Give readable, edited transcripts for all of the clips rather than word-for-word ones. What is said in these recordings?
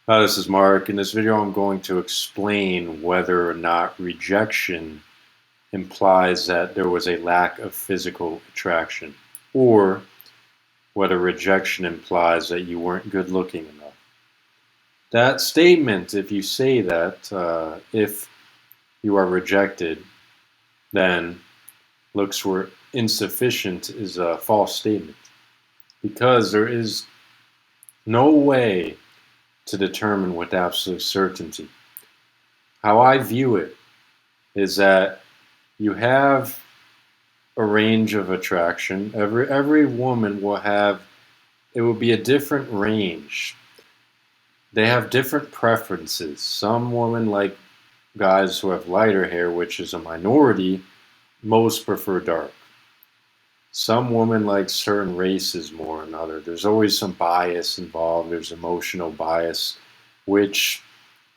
Hi, this is Mark. In this video, I'm going to explain whether or not rejection implies that there was a lack of physical attraction, or whether rejection implies that you weren't good looking enough. That statement, if you say that, if you are rejected, then looks were insufficient is a false statement because there is no way to determine with absolute certainty. How I view it is that you have a range of attraction. Every woman will have it will be a different range. They have different preferences. Some women like guys who have lighter hair, which is a minority. Most prefer dark. Some women like certain races more than others. There's always some bias involved. There's emotional bias, which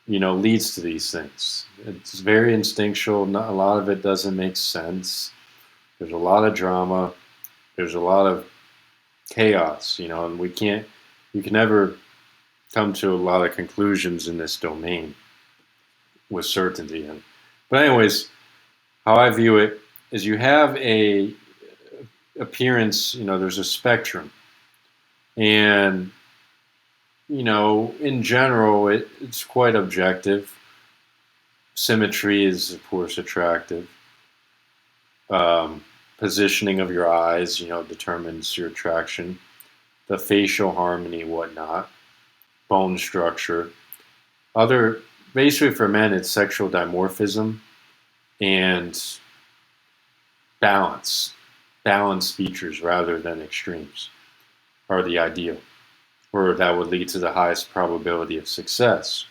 leads to these things. It's very instinctual. Not, a lot of it doesn't make sense. There's a lot of drama. There's a lot of chaos, and you can never come to a lot of conclusions in this domain with certainty. But anyways, how I view it is you have a appearance, there's a spectrum. And, in general, it's quite objective. Symmetry is, of course, attractive. Positioning of your eyes, determines your attraction. The facial harmony, whatnot, bone structure. Basically for men, it's sexual dimorphism and balance. Balance features rather than extremes are the ideal, or that would lead to the highest probability of success,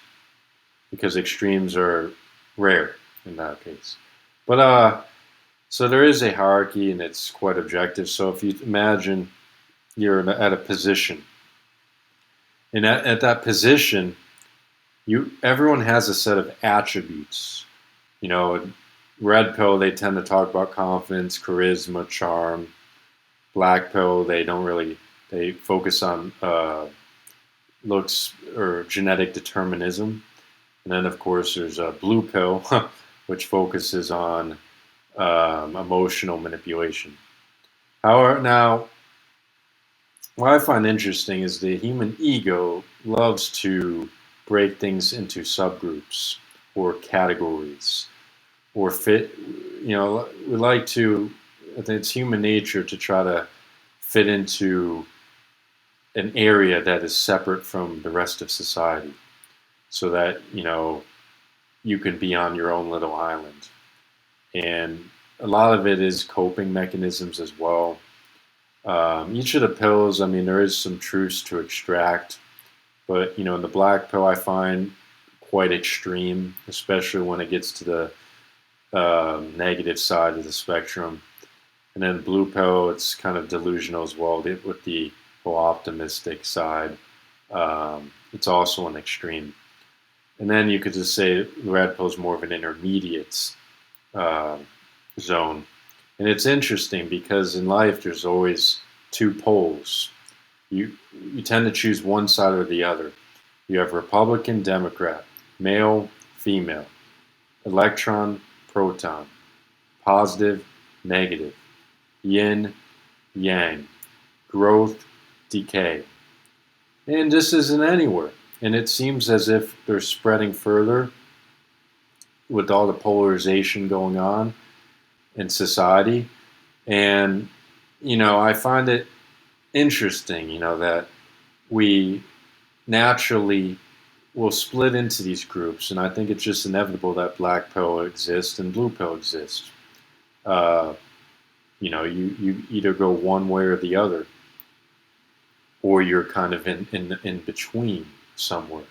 because extremes are rare in that case. But so there is a hierarchy, and it's quite objective. So if you imagine you're at a position, and at that position, everyone has a set of attributes. Red pill, they tend to talk about confidence, charisma, charm. Black pill, they focus on looks or genetic determinism. And then, of course, there's a blue pill, which focuses on emotional manipulation. However, now, what I find interesting is the human ego loves to break things into subgroups or categories or fit. We like to, I think it's human nature to try to fit into an area that is separate from the rest of society so that, you can be on your own little island. And a lot of it is coping mechanisms as well. Each of the pills, I mean, there is some truths to extract, but in the black pill, I find quite extreme, especially when it gets to the negative side of the spectrum. And then blue pill, it's kind of delusional as well with the whole optimistic side. It's also an extreme. And then you could just say the red pill is more of an intermediate uh, zone. And it's interesting because in life there's always two poles. You tend to choose one side or the other. You have Republican, Democrat, male, female, electron, proton, positive, negative, yin, yang, growth, decay. And this isn't anywhere. And it seems as if they're spreading further with all the polarization going on in society. And, I find it interesting, that we naturally will split into these groups. And I think it's just inevitable that black pill exists and blue pill exists. Uh, you either go one way or the other, or you're kind of in between somewhere.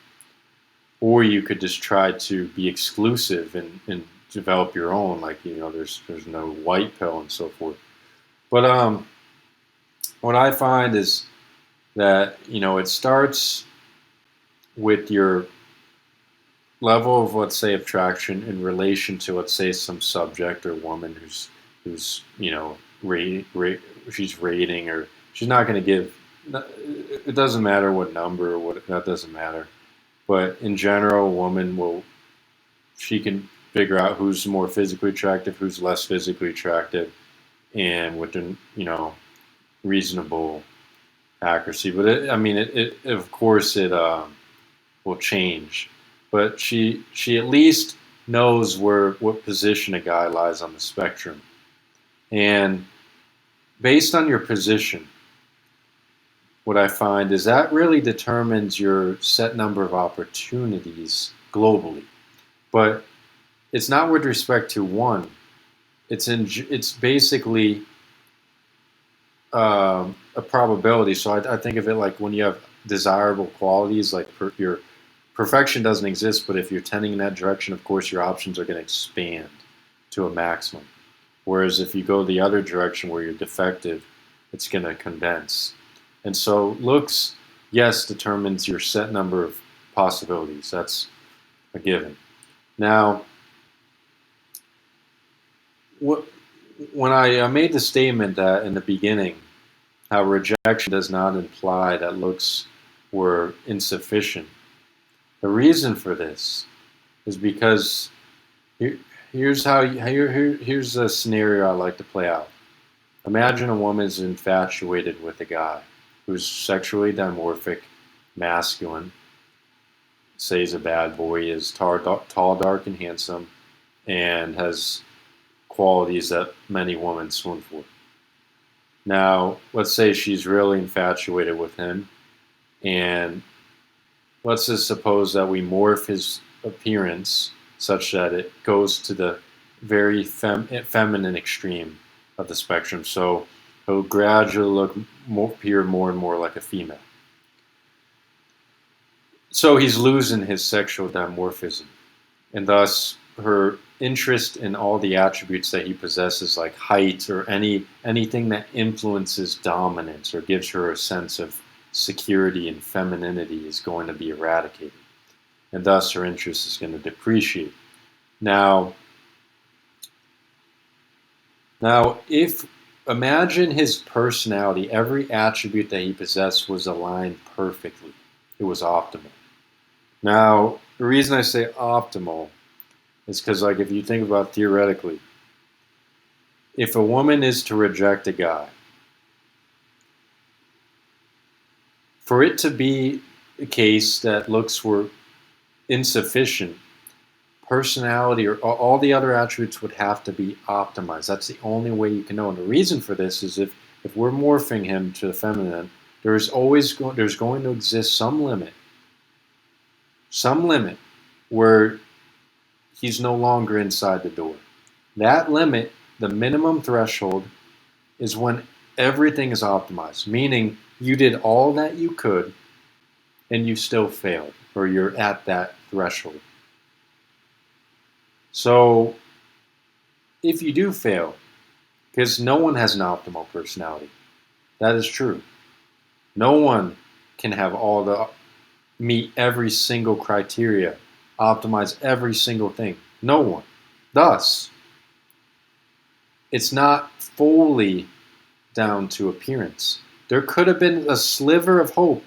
Or you could just try to be exclusive and develop your own, like, there's no white pill and so forth. But what I find is that it starts with your level of, let's say, attraction in relation to, let's say, some subject or woman who's she's rating, or she's not going to give. It doesn't matter what number or what, that doesn't matter. But in general, a woman she can figure out who's more physically attractive, who's less physically attractive, and within, reasonable accuracy. But it of course, it will change. But she at least knows what position a guy lies on the spectrum. And based on your position, what I find is that really determines your set number of opportunities globally. But it's not with respect to one. It's basically a probability. So I think of it like when you have desirable qualities, like your perfection doesn't exist, but if you're tending in that direction, of course, your options are going to expand to a maximum. Whereas if you go the other direction where you're defective, it's going to condense. And so looks, yes, determines your set number of possibilities. That's a given. Now, when I made the statement that in the beginning, how rejection does not imply that looks were insufficient, the reason for this is because here's a scenario I like to play out. Imagine a woman is infatuated with a guy who's sexually dimorphic, masculine, say he's a bad boy, is tall, dark, and handsome, and has qualities that many women swoon for. Now, let's say she's really infatuated with him, and let's just suppose that we morph his appearance such that it goes to the very feminine extreme of the spectrum. So he'll gradually appear more and more like a female. So he's losing his sexual dimorphism, and thus her interest in all the attributes that he possesses, like height or anything that influences dominance or gives her a sense of security and femininity, is going to be eradicated, and thus her interest is going to depreciate. Now, if imagine his personality, every attribute that he possessed was aligned perfectly. It was optimal. Now, the reason I say optimal is because, like, if you think about theoretically, if a woman is to reject a guy, for it to be a case that looks were insufficient, personality or all the other attributes would have to be optimized. That's the only way you can know. And the reason for this is if we're morphing him to the feminine, there's going to exist some limit where he's no longer inside the door. That limit, the minimum threshold, is when everything is optimized, meaning you did all that you could and you still failed, or you're at that threshold. So if you do fail, because no one has an optimal personality, that is true. No one can have meet every single criteria, optimize every single thing. No one. Thus, it's not fully down to appearance. There could have been a sliver of hope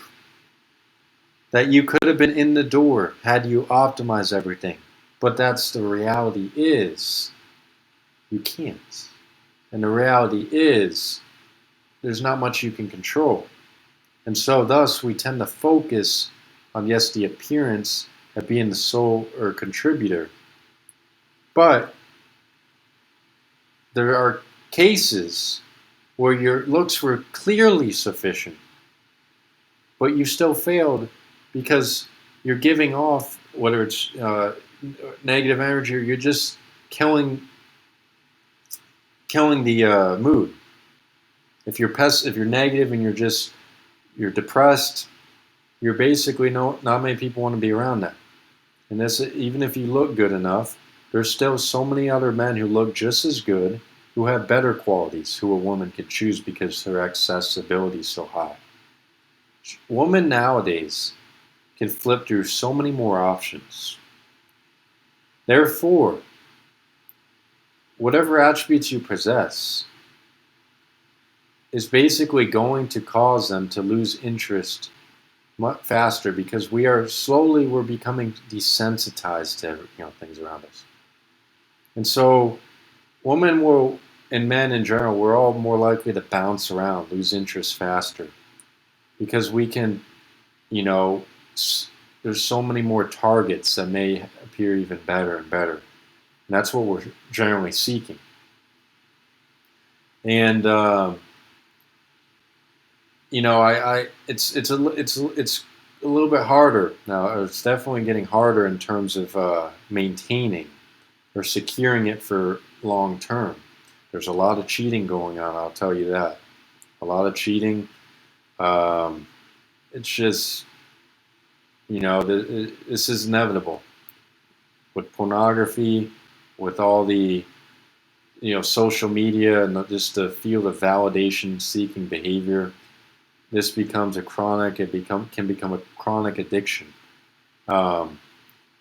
that you could have been in the door had you optimized everything. But that's the reality is you can't. And the reality is there's not much you can control. And so thus we tend to focus on, yes, the appearance of being the sole or contributor. But there are cases where your looks were clearly sufficient, but you still failed because you're giving off, whether it's negative energy or you're just killing the mood. If you're negative and you're depressed, you're basically not many people want to be around that. And this, even if you look good enough, there's still so many other men who look just as good, who have better qualities, who a woman could choose because her accessibility is so high. Women nowadays can flip through so many more options. Therefore, whatever attributes you possess is basically going to cause them to lose interest much faster because we're becoming desensitized to things around us. And so women will, and men in general, we're all more likely to bounce around, lose interest faster because we can, you know, there's so many more targets that may appear even better and better. And that's what we're generally seeking. And it's a little bit harder now. It's definitely getting harder in terms of maintaining or securing it for long term. There's a lot of cheating going on. I'll tell you that. A lot of cheating. It's just this is inevitable with pornography, with all the social media and just the field of validation-seeking behavior. This becomes a chronic. Can become a chronic addiction. But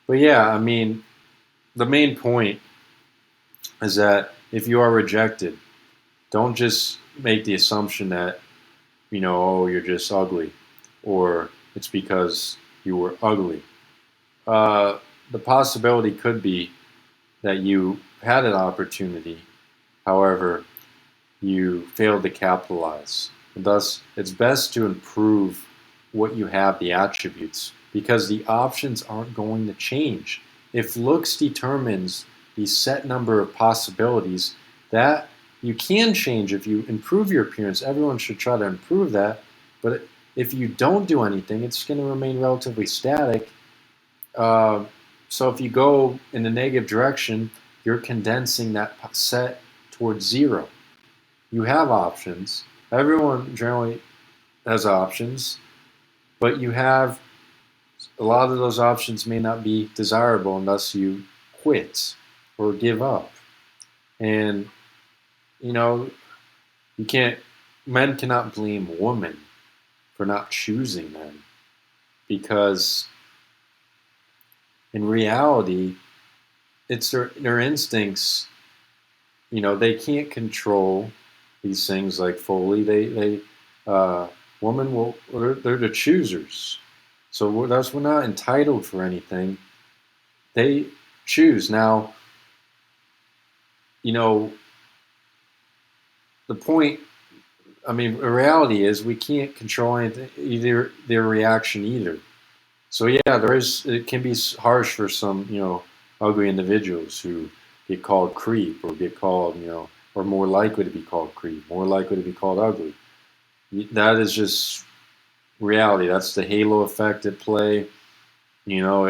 yeah, I mean, the main point is that if you are rejected, don't just make the assumption that oh, you're just ugly, or it's because you were ugly. The possibility could be that you had an opportunity, however, you failed to capitalize. And thus, it's best to improve what you have, the attributes, because the options aren't going to change. If looks determines the set number of possibilities, that you can change if you improve your appearance. Everyone should try to improve that. But if you don't do anything, it's going to remain relatively static. So if you go in the negative direction, you're condensing that set towards zero. You have options. Everyone generally has options, but you have a lot of those options may not be desirable unless you quit or give up. And men cannot blame women for not choosing men, because in reality, it's their instincts. They can't control these things like fully. Women they're the choosers. So we're not entitled for anything. They choose. Now, the point, the reality is we can't control either their reaction either. So yeah, it can be harsh for some, ugly individuals who get called creep or get called, or more likely to be called creep, more likely to be called ugly. That is just reality. That's the halo effect at play. I've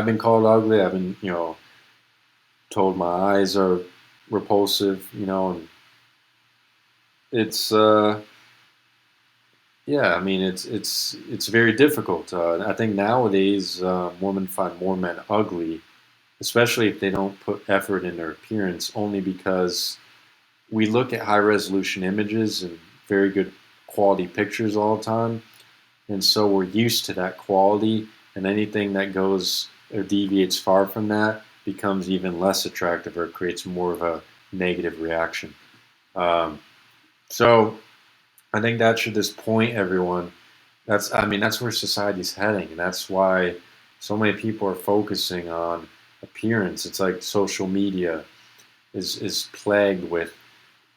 been called ugly. I've been, told my eyes are repulsive, and it's it's very difficult. I think nowadays women find more men ugly, especially if they don't put effort in their appearance, only because we look at high resolution images and very good quality pictures all the time, and so we're used to that quality, and anything that goes or deviates far from that becomes even less attractive or creates more of a negative reaction. So I think that should just point everyone. That's where society's heading, and that's why so many people are focusing on appearance. It's like social media is plagued with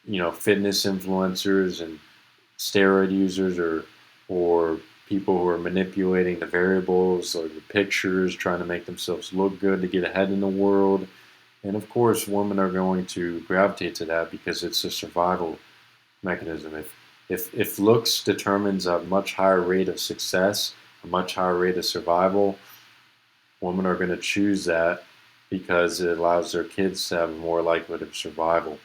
fitness influencers and steroid users or people who are manipulating the variables or the pictures, trying to make themselves look good to get ahead in the world. And of course, women are going to gravitate to that because it's a survival mechanism. If looks determines a much higher rate of success, a much higher rate of survival, women are going to choose that because it allows their kids to have a more likelihood of survival.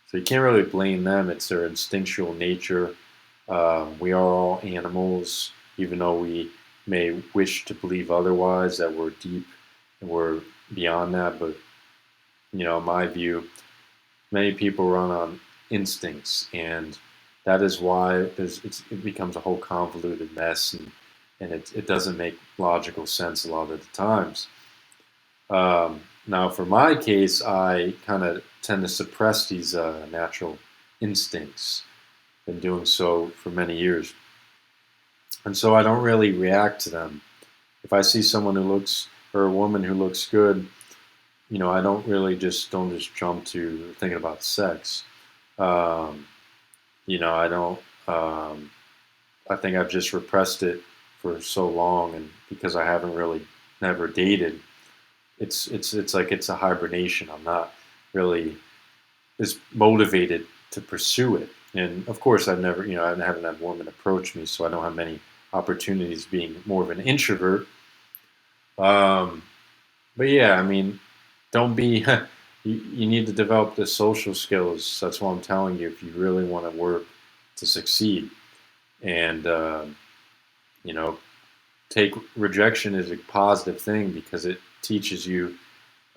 So you can't really blame them. It's their instinctual nature. We are all animals, even though we may wish to believe otherwise, that we're deep and we're beyond that. But, in my view, many people run on instincts, and that is why it becomes a whole convoluted mess, and it doesn't make logical sense a lot of the times. Now, for my case, I kind of tend to suppress these natural instincts. Been doing so for many years. And so I don't really react to them. If I see someone who looks, or a woman who looks good, I don't just jump to thinking about sex. Um, I don't. I think I've just repressed it for so long, and because I haven't really never dated, it's like it's a hibernation. I'm not really as motivated to pursue it. And of course, I haven't had women approach me, so I don't have many opportunities being more of an introvert. Um, but yeah, I mean, don't be. You need to develop the social skills. That's what I'm telling you. If you really want to work to succeed, and you know, take rejection as a positive thing because it teaches you,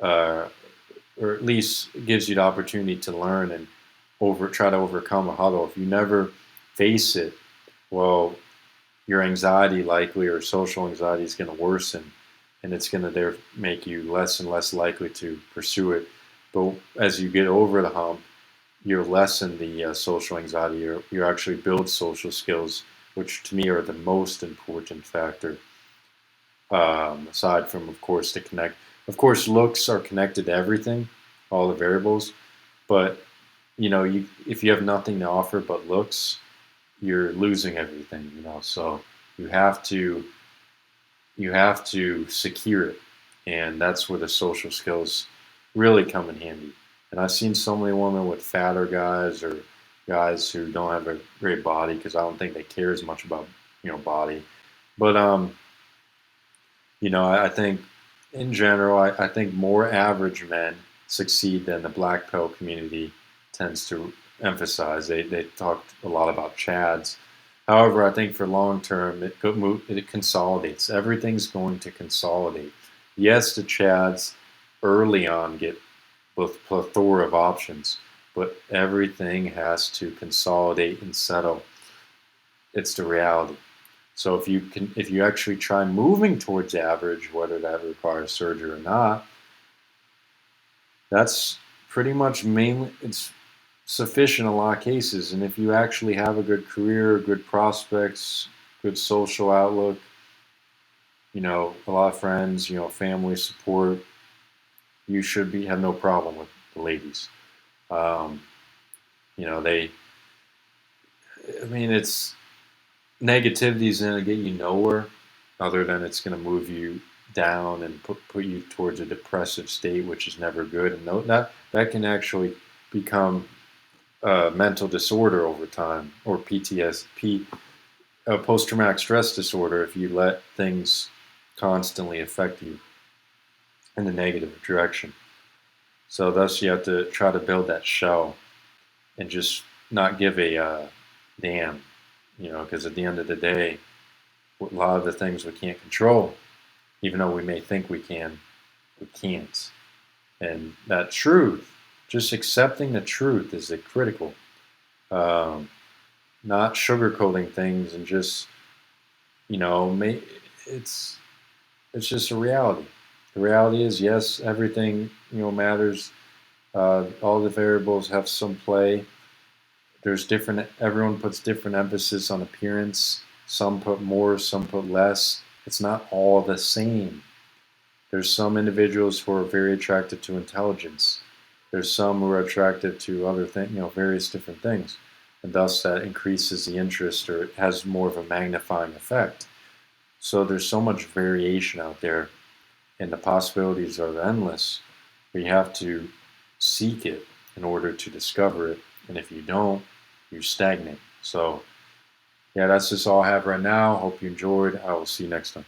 uh, or at least gives you the opportunity to learn and try to overcome a huddle. If you never face it, well, your anxiety likely or social anxiety is going to worsen, and it's going to there make you less and less likely to pursue it. But as you get over the hump, you lessen the social anxiety. You actually build social skills, which to me are the most important factor. Aside from, of course, to connect. Of course, looks are connected to everything, all the variables. But if you have nothing to offer but looks, you're losing everything. So you have to you have to secure it, and that's where the social skills really come in handy. And I've seen so many women with fatter guys or guys who don't have a great body because I don't think they care as much about body. But I think in general, I think more average men succeed than the black pill community tends to emphasize. They talked a lot about Chads. However, I think for long term, it consolidates. Everything's going to consolidate. Yes, the Chads early on get with plethora of options, but everything has to consolidate and settle. It's the reality. So if you actually try moving towards average, whether that requires surgery or not, that's pretty much mainly it's sufficient in a lot of cases. And if you actually have a good career, good prospects, good social outlook, a lot of friends, family support, you should have no problem with the ladies. Um, they, I mean, it's negativity is going to get you nowhere other than it's going to move you down and put you towards a depressive state, which is never good. And that can actually become a mental disorder over time, or PTSD, post-traumatic stress disorder, if you let things constantly affect you in the negative direction. So thus you have to try to build that shell and just not give a damn, because at the end of the day, a lot of the things we can't control, even though we may think we can, we can't. And that truth, just accepting the truth is the critical. Um, Not sugarcoating things and just, it's it's just a reality. The reality is, yes, everything matters. All the variables have some play. There's different. Everyone puts different emphasis on appearance. Some put more, some put less. It's not all the same. There's some individuals who are very attracted to intelligence. There's some who are attracted to other things, various different things, and thus that increases the interest or it has more of a magnifying effect. So there's so much variation out there, and the possibilities are endless. We have to seek it in order to discover it, and if you don't, you stagnate. So yeah, that's just all I have right now. Hope you enjoyed. I will see you next time.